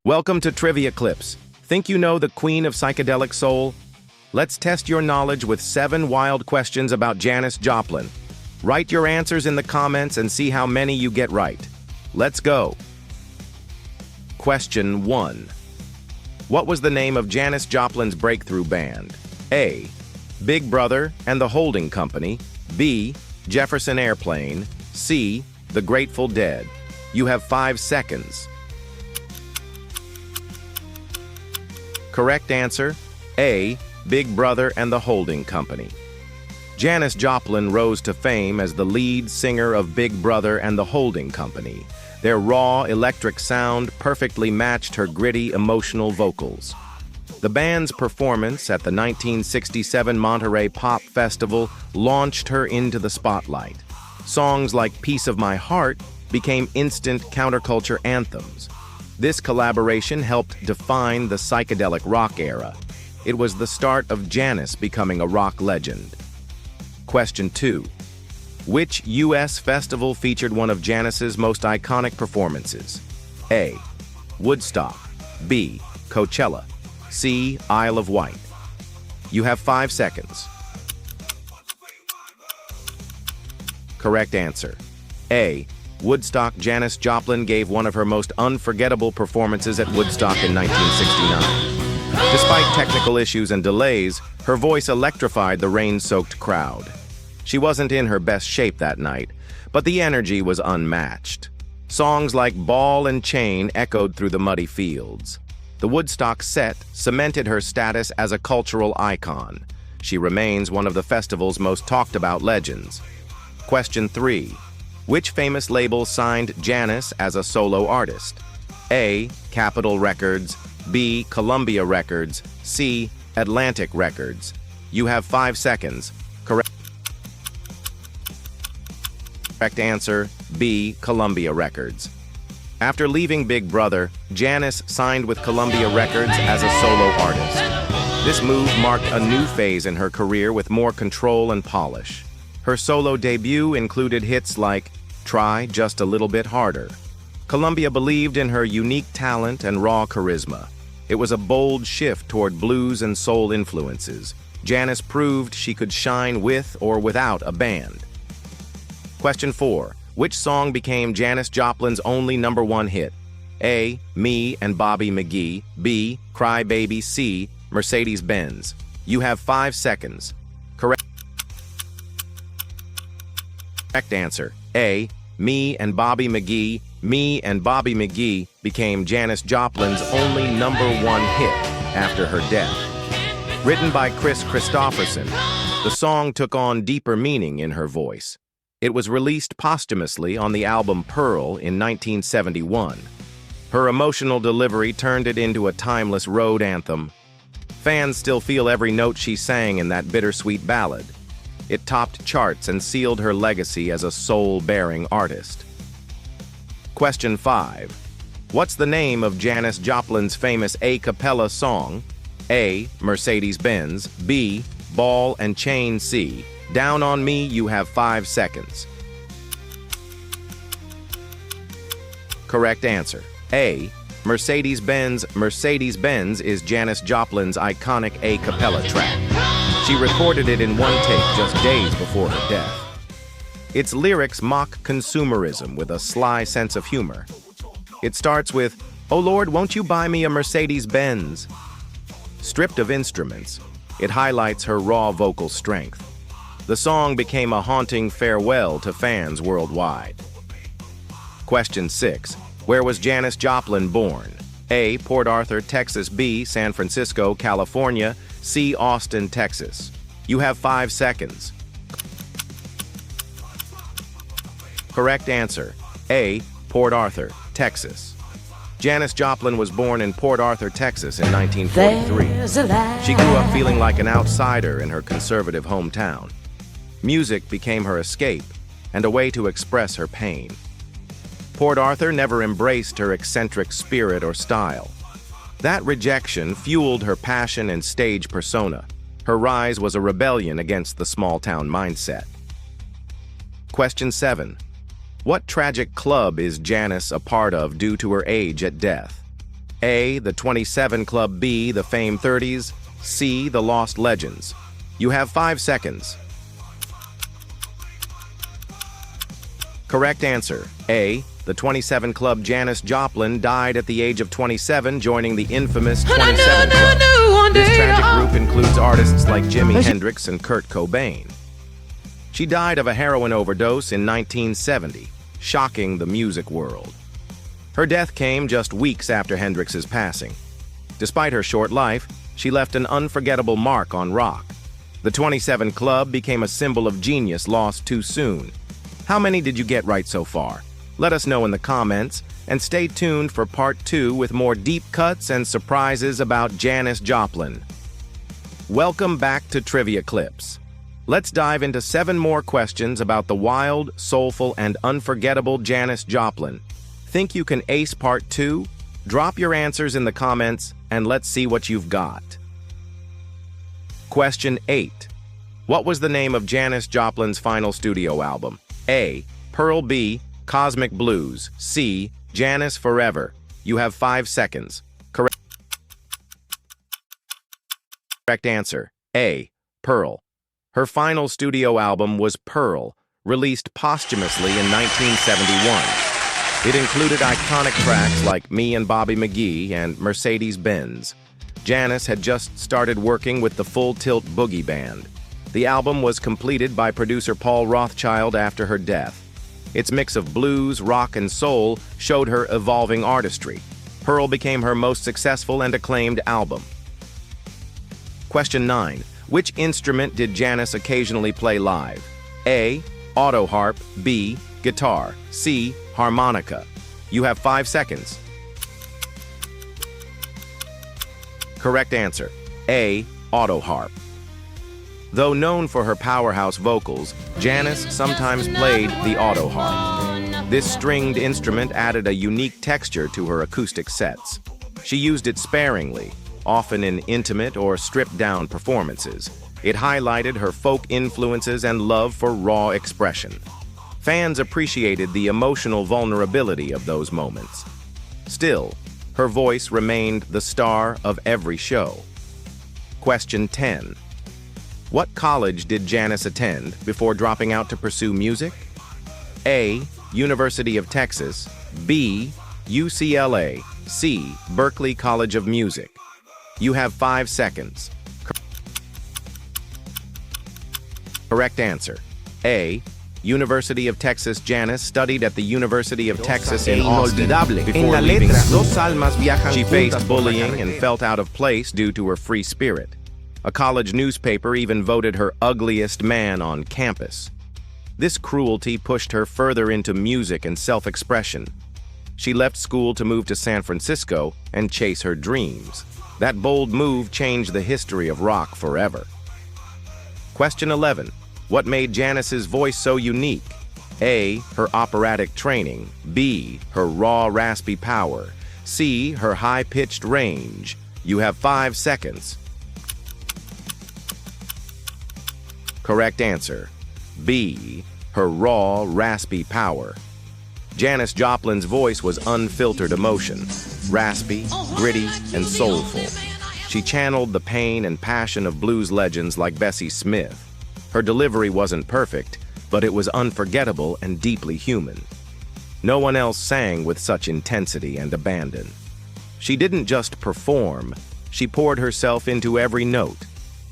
Welcome to Trivia Clips. Think you know the queen of psychedelic soul? Let's test your knowledge with 7 wild questions about Janis Joplin. Write your answers in the comments and see how many you get right. Let's go. Question 1. What was the name of Janis Joplin's breakthrough band? A. Big Brother and the Holding Company. B. Jefferson Airplane. C. The Grateful Dead. You have 5 seconds. Correct answer, A. Big Brother and the Holding Company. Janis Joplin rose to fame as the lead singer of Big Brother and the Holding Company. Their raw, electric sound perfectly matched her gritty, emotional vocals. The band's performance at the 1967 Monterey Pop Festival launched her into the spotlight. Songs like Piece of My Heart became instant counterculture anthems. This collaboration helped define the psychedelic rock era. It was the start of Janis becoming a rock legend. Question 2. Which U.S. festival featured one of Janis's most iconic performances? A. Woodstock. B. Coachella. C. Isle of Wight. You have 5 seconds. Correct answer. A. Woodstock. Janis Joplin gave one of her most unforgettable performances at Woodstock in 1969. Despite technical issues and delays, her voice electrified the rain-soaked crowd. She wasn't in her best shape that night, but the energy was unmatched. Songs like Ball and Chain echoed through the muddy fields. The Woodstock set cemented her status as a cultural icon. She remains one of the festival's most talked-about legends. Question 3. Which famous label signed Janis as a solo artist? A. Capitol Records. B. Columbia Records. C. Atlantic Records. You have 5 seconds. Correct answer, B. Columbia Records. After leaving Big Brother, Janis signed with Columbia Records as a solo artist. This move marked a new phase in her career with more control and polish. Her solo debut included hits like Try Just a Little Bit Harder. Columbia believed in her unique talent and raw charisma. It was a bold shift toward blues and soul influences. Janis proved she could shine with or without a band. Question 4. Which song became Janis Joplin's only #1 hit? A. Me and Bobby McGee. B. Cry Baby. C. Mercedes Benz. You have 5 seconds. Correct answer. A. Me and Bobby McGee. Me and Bobby McGee became Janis Joplin's only #1 hit after her death. Written by Chris Christopherson, the song took on deeper meaning in her voice. It was released posthumously on the album Pearl in 1971. Her emotional delivery turned it into a timeless road anthem. Fans still feel every note she sang in that bittersweet ballad. It topped charts and sealed her legacy as a soul-bearing artist. Question 5. What's the name of Janis Joplin's famous a cappella song? A. Mercedes Benz. B. Ball and Chain. C. Down on Me. You have 5 seconds. Correct answer. A. Mercedes Benz. Mercedes Benz is Janis Joplin's iconic a cappella track. She recorded it in one take just days before her death. Its lyrics mock consumerism with a sly sense of humor. It starts with, "Oh Lord, won't you buy me a Mercedes Benz?" Stripped of instruments, it highlights her raw vocal strength. The song became a haunting farewell to fans worldwide. Question 6. Where was Janis Joplin born? A. Port Arthur, Texas. B. San Francisco, California. C. Austin, Texas. You have 5 seconds. Correct answer. A. Port Arthur, Texas. Janis Joplin was born in Port Arthur, Texas in 1943. She grew up feeling like an outsider in her conservative hometown. Music became her escape and a way to express her pain. Port Arthur never embraced her eccentric spirit or style. That rejection fueled her passion and stage persona. Her rise was a rebellion against the small-town mindset. Question 7. What tragic club is Janis a part of due to her age at death? A, the 27 Club, B, the Fame 30s, C, the Lost Legends. You have 5 seconds. Correct answer. A, the 27 Club. Janis Joplin died at the age of 27, joining the infamous 27 Club. This tragic group includes artists like Jimi Hendrix and Kurt Cobain. She died of a heroin overdose in 1970, shocking the music world. Her death came just weeks after Hendrix's passing. Despite her short life, she left an unforgettable mark on rock. The 27 Club became a symbol of genius lost too soon. How many did you get right so far? Let us know in the comments, and stay tuned for part 2 with more deep cuts and surprises about Janis Joplin. Welcome back to Trivia Clips. Let's dive into 7 more questions about the wild, soulful, and unforgettable Janis Joplin. Think you can ace part 2? Drop your answers in the comments, and let's see what you've got. Question 8. What was the name of Janis Joplin's final studio album? A, Pearl. B, Cosmic Blues. C, Janis Forever. You have 5 seconds. Correct answer. A, Pearl. Her final studio album was Pearl, released posthumously in 1971. It included iconic tracks like Me and Bobby McGee and Mercedes Benz. Janis had just started working with the Full Tilt Boogie Band. The album was completed by producer Paul Rothchild after her death. Its mix of blues, rock, and soul showed her evolving artistry. Pearl became her most successful and acclaimed album. Question 9. Which instrument did Janis occasionally play live? A, auto harp. B, guitar. C, harmonica. You have 5 seconds. Correct answer. A, auto harp. Though known for her powerhouse vocals, Janis sometimes played the auto harp. This stringed instrument added a unique texture to her acoustic sets. She used it sparingly, often in intimate or stripped-down performances. It highlighted her folk influences and love for raw expression. Fans appreciated the emotional vulnerability of those moments. Still, her voice remained the star of every show. Question 10. What college did Janis attend before dropping out to pursue music? A, University of Texas. B, UCLA. C, Berklee College of Music. You have 5 seconds. Correct answer. A, University of Texas. Janis studied at the University of Texas in Austin before leaving school. She faced bullying and felt out of place due to her free spirit. A college newspaper even voted her ugliest man on campus. This cruelty pushed her further into music and self-expression. She left school to move to San Francisco and chase her dreams. That bold move changed the history of rock forever. Question 11. What made Janis's voice so unique? A, her operatic training. B, her raw, raspy power. C, her high-pitched range. You have 5 seconds. Correct answer. B, her raw, raspy power. Janis Joplin's voice was unfiltered emotion, raspy, gritty, and soulful. She channeled the pain and passion of blues legends like Bessie Smith. Her delivery wasn't perfect, but it was unforgettable and deeply human. No one else sang with such intensity and abandon. She didn't just perform, she poured herself into every note.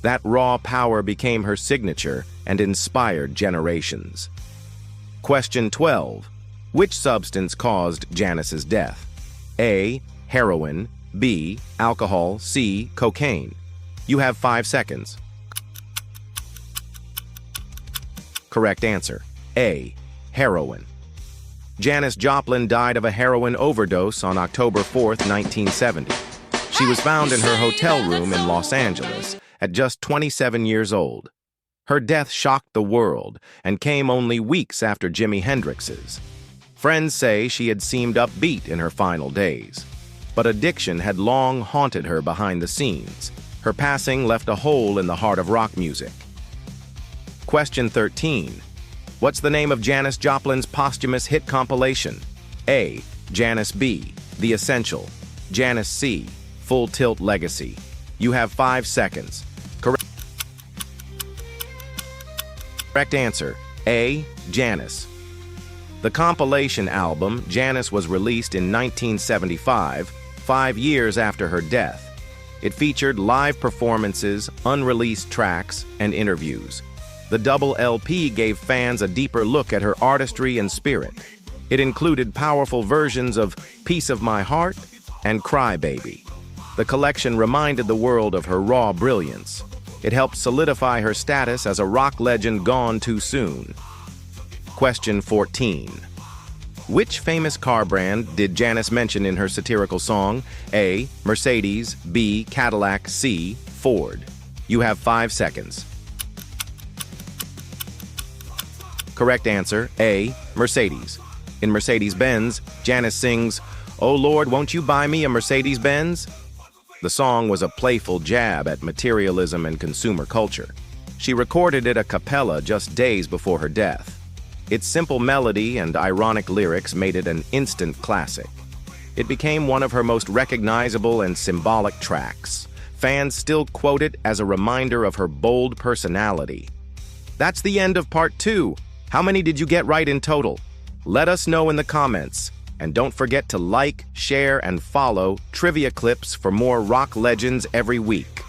That raw power became her signature and inspired generations. Question 12. Which substance caused Janis's death? A, heroin. B, alcohol. C, cocaine. You have 5 seconds. Correct answer. A, heroin. Janis Joplin died of a heroin overdose on October 4th, 1970. She was found in her hotel room in Los Angeles at just 27 years old. Her death shocked the world and came only weeks after Jimi Hendrix's. Friends say she had seemed upbeat in her final days, but addiction had long haunted her behind the scenes. Her passing left a hole in the heart of rock music. Question 13. What's the name of Janis Joplin's posthumous hit compilation? A, Janis B, The Essential. Janis C. Full Tilt Legacy. You have 5 seconds. Correct answer, A. Janis. The compilation album, Janis, was released in 1975, 5 years after her death. It featured live performances, unreleased tracks, and interviews. The double LP gave fans a deeper look at her artistry and spirit. It included powerful versions of Piece of My Heart and Cry Baby. The collection reminded the world of her raw brilliance. It helped solidify her status as a rock legend gone too soon. Question 14. Which famous car brand did Janis mention in her satirical song? A. Mercedes, B. Cadillac, C. Ford. You have 5 seconds. Correct answer, A. Mercedes. In Mercedes Benz, Janis sings, "Oh Lord, won't you buy me a Mercedes Benz?" The song was a playful jab at materialism and consumer culture. She recorded it a cappella just days before her death. Its simple melody and ironic lyrics made it an instant classic. It became one of her most recognizable and symbolic tracks. Fans still quote it as a reminder of her bold personality. That's the end of part 2. How many did you get right in total? Let us know in the comments. And don't forget to like, share, and follow Trivia Clips for more rock legends every week.